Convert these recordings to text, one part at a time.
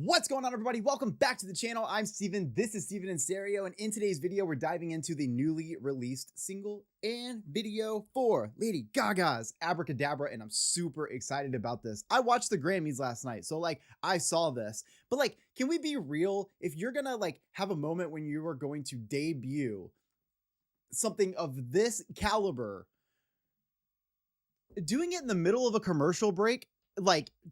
What's going on, everybody? Welcome back to the channel. I'm Steven. This is Steven in Stereo, and in today's video, we're diving into the newly released single and video for Lady Gaga's Abracadabra, and I'm super excited about this. I watched the Grammys last night, so I saw this, but can we be real? If you're gonna have a moment when you are going to debut something of this caliber, doing it in the middle of a commercial break,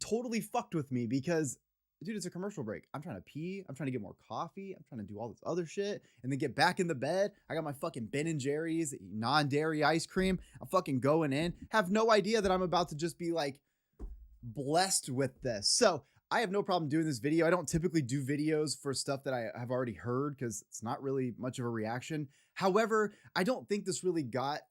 totally fucked with me because, dude, it's a commercial break. I'm trying to pee. I'm trying to get more coffee. I'm trying to do all this other shit and then get back in the bed. I got my fucking Ben & Jerry's non-dairy ice cream. I'm fucking going in. Have no idea that I'm about to just be blessed with this. So I have no problem doing this video. I don't typically do videos for stuff that I have already heard because it's not really much of a reaction. However, I don't think this really got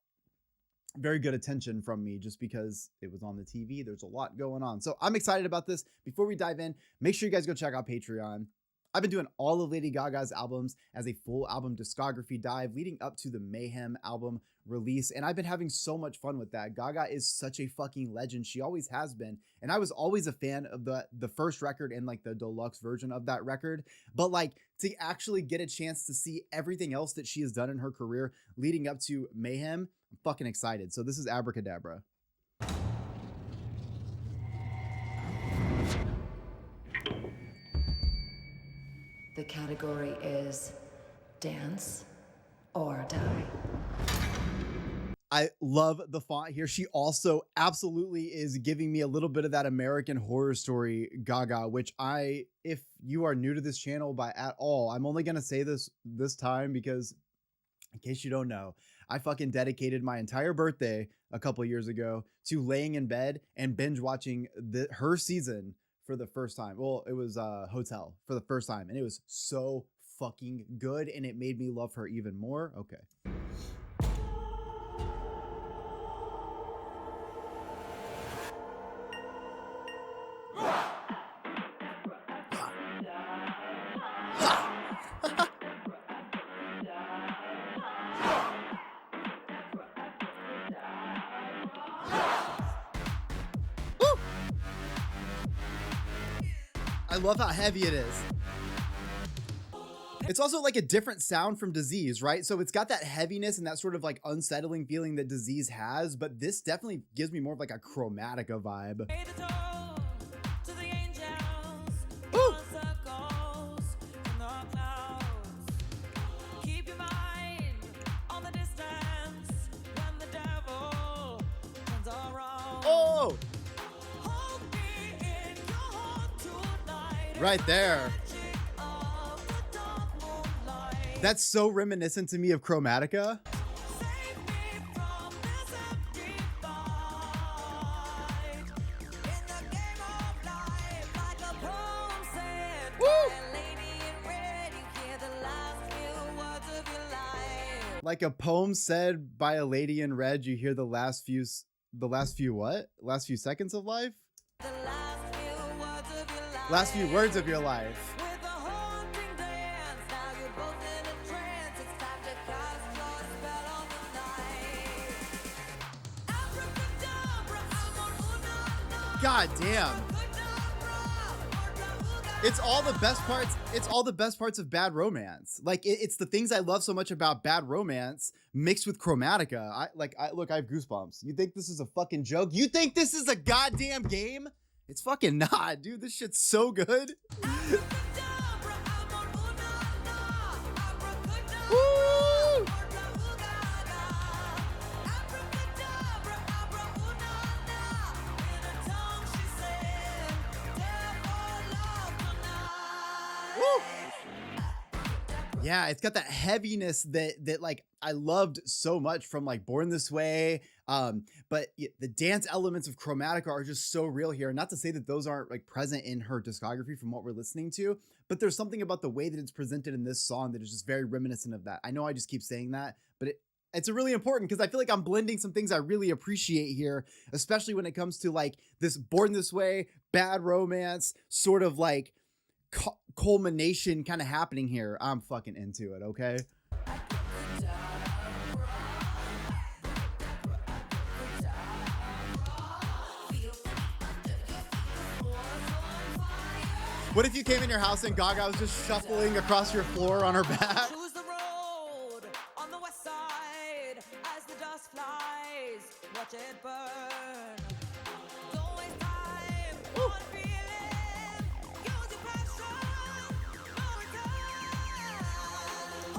very good attention from me just because it was on the TV. There's a lot going on. So I'm excited about this. Before we dive in, make sure you guys go check out Patreon. I've been doing all of Lady Gaga's albums as a full album discography dive leading up to the Mayhem album release. And I've been having so much fun with that. Gaga is such a fucking legend. She always has been. And I was always a fan of the first record and the deluxe version of that record. But to actually get a chance to see everything else that she has done in her career leading up to Mayhem, I'm fucking excited. So this is Abracadabra. The category is dance or die. I love the font here. She also absolutely is giving me a little bit of that American Horror Story Gaga, which if you are new to this channel by at all, I'm only going to say this time because in case you don't know, I fucking dedicated my entire birthday a couple years ago to laying in bed and binge watching her season for the first time. Well, it was Hotel for the first time, and it was so fucking good, and it made me love her even more. Okay. I love how heavy it is. It's also a different sound from Disease, right? So it's got that heaviness and that sort of unsettling feeling that Disease has, but this definitely gives me more of a Chromatica vibe. Oh! Right there. That's so reminiscent to me of Chromatica. Woo! Like a poem said by a lady in red, you hear the last few what? Last few seconds of life? Last few words of your life. God damn. It's all the best parts. It's all the best parts of Bad Romance. It's the things I love so much about Bad Romance mixed with Chromatica. Look, I have goosebumps. You think this is a fucking joke? You think this is a goddamn game? It's fucking not, dude. This shit's so good. Woo! Woo! Yeah, it's got that heaviness that I loved so much from Born This Way. But the dance elements of Chromatica are just so real here. Not to say that those aren't present in her discography from what we're listening to, but there's something about the way that it's presented in this song that is just very reminiscent of that. I know I just keep saying that, but it's really important because I feel like I'm blending some things I really appreciate here, especially when it comes to this Born This Way, Bad Romance, sort of culmination kind of happening here. I'm fucking into it, okay? What if you came in your house and Gaga was just shuffling across your floor on her back? Choose the road on the west side as the dust flies. Watch it burn. Don't waste time on feeling. Use your passion. No return.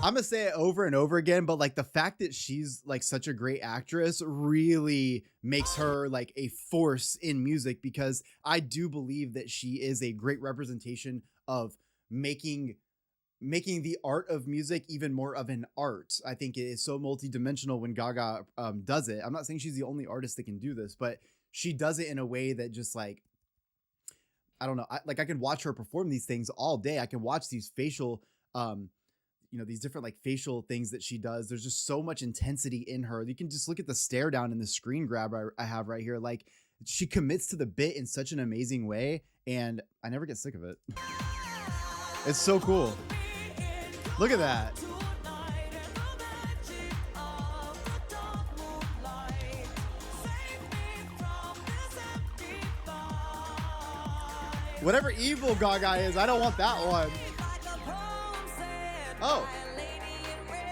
I'm gonna say it over and over again, but like the fact that she's like such a great actress really makes her like a force in music, because I do believe that she is a great representation of making the art of music even more of an art. I think it is so multidimensional when Gaga does it. I'm not saying she's the only artist that can do this, but she does it in a way that just like, I don't know. I can watch her perform these things all day. I can watch these facial, these different like facial things that she does. There's just so much intensity in her. You can just look at the stare down and the screen grab I have right here. Like, she commits to the bit in such an amazing way, and I never get sick of it. It's so cool. Look at that. Whatever evil Gaga is, I don't want that one. Oh,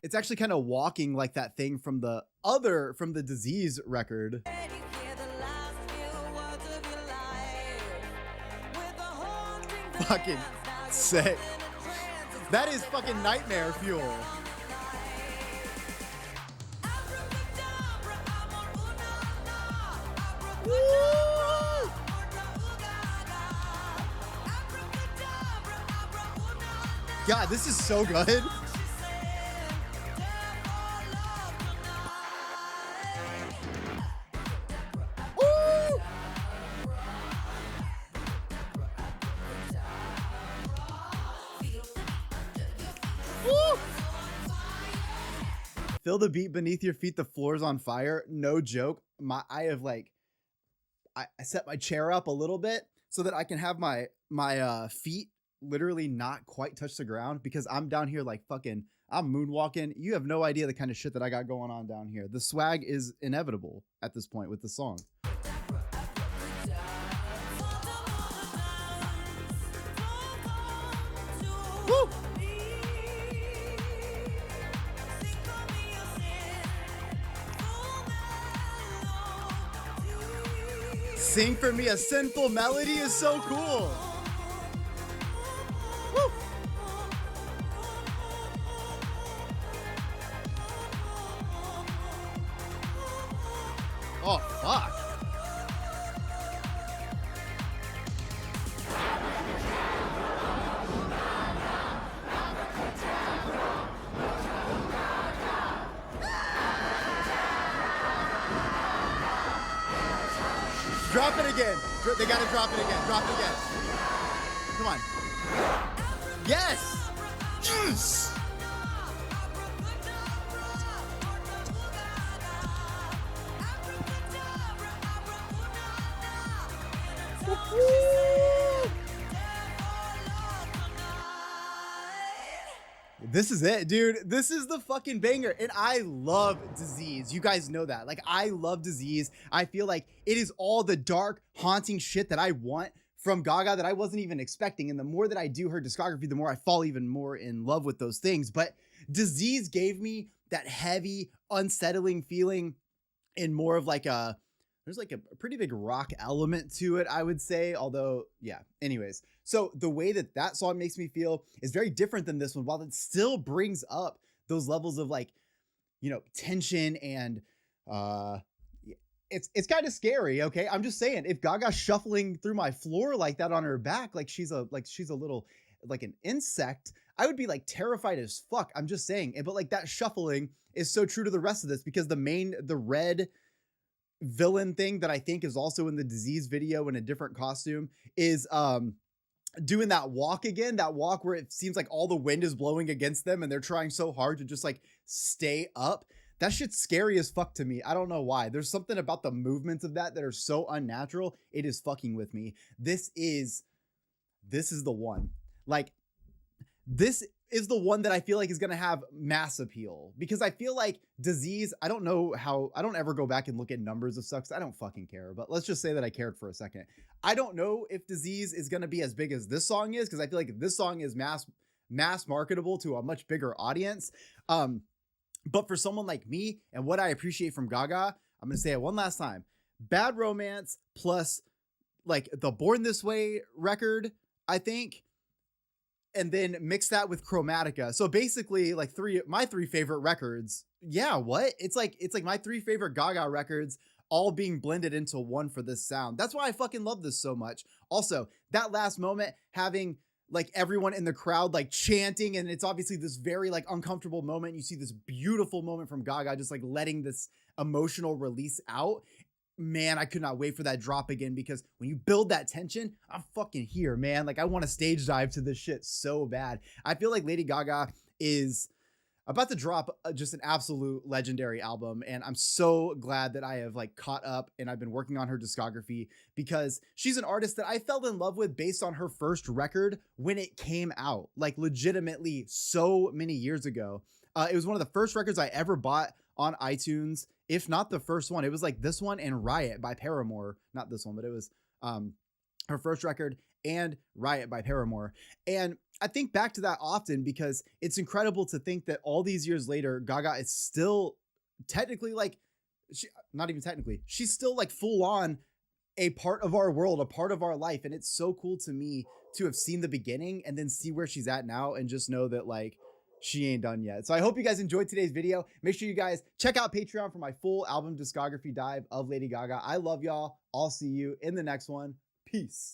it's actually kind of walking like that thing from the Disease record. Fucking sick. That is fucking nightmare fuel. Woo! God, this is so good. Woo! Woo! Feel the beat beneath your feet, the floor's on fire. No joke. I set my chair up a little bit so that I can have my feet literally not quite touch the ground, because I'm down here like fucking, I'm moonwalking. You have no idea the kind of shit that I got going on down here. The swag is inevitable at this point with the song. Woo! Sing for me a sinful melody is so cool. Woo! Oh, fuck. Drop it again. They gotta drop it again. Drop it again. Come on. Yes! Yes! This is it, dude. This is the fucking banger. And I love Disease. You guys know that. Like, I love Disease. I feel like it is all the dark, haunting shit that I want from Gaga that I wasn't even expecting. And the more that I do her discography, the more I fall even more in love with those things. But Disease gave me that heavy, unsettling feeling in more of like there's like a pretty big rock element to it, I would say. Although, yeah, anyways. So the way that that song makes me feel is very different than this one, while it still brings up those levels of like, tension and it's kind of scary. Okay. I'm just saying, if Gaga's shuffling through my floor like that on her back, like she's a little, like an insect, I would be like terrified as fuck. I'm just saying. But like that shuffling is so true to the rest of this, because the red villain thing that I think is also in the Disease video in a different costume is doing that walk again, that walk where it seems like all the wind is blowing against them and they're trying so hard to just like stay up. That shit's scary as fuck to me. I don't know why. There's something about the movements of that are so unnatural. It is fucking with me. This is the one. Like, this is the one that I feel like is going to have mass appeal, because I feel like Disease, I don't know how, I don't ever go back and look at numbers of stuff, 'cause I don't fucking care, but let's just say that I cared for a second. I don't know if Disease is going to be as big as this song is, because I feel like this song is mass marketable to a much bigger audience. But for someone like me and what I appreciate from Gaga, I'm going to say it one last time. Bad Romance plus like the Born This Way record, I think, and then mix that with Chromatica. So basically like my three favorite records. Yeah, what? It's like my three favorite Gaga records all being blended into one for this sound. That's why I fucking love this so much. Also, that last moment, having like everyone in the crowd like chanting, and it's obviously this very like uncomfortable moment. You see this beautiful moment from Gaga just like letting this emotional release out. Man, I could not wait for that drop again, because when you build that tension, I'm fucking here, man. Like I want to stage dive to this shit so bad. I feel like Lady Gaga is about to drop just an absolute legendary album, and I'm so glad that I have like caught up and I've been working on her discography, because she's an artist that I fell in love with based on her first record when it came out, like legitimately so many years ago. It was one of the first records I ever bought on iTunes, if not the first one. It was like this one and Riot by Paramore. Not this one, but it was her first record and Riot by Paramore. And I think back to that often, because it's incredible to think that all these years later, Gaga is still technically like, not even technically, she's still like full on a part of our world, a part of our life. And it's so cool to me to have seen the beginning and then see where she's at now, and just know that like she ain't done yet. So I hope you guys enjoyed today's video. Make sure you guys check out Patreon for my full album discography dive of Lady Gaga. I love y'all. I'll see you in the next one. Peace.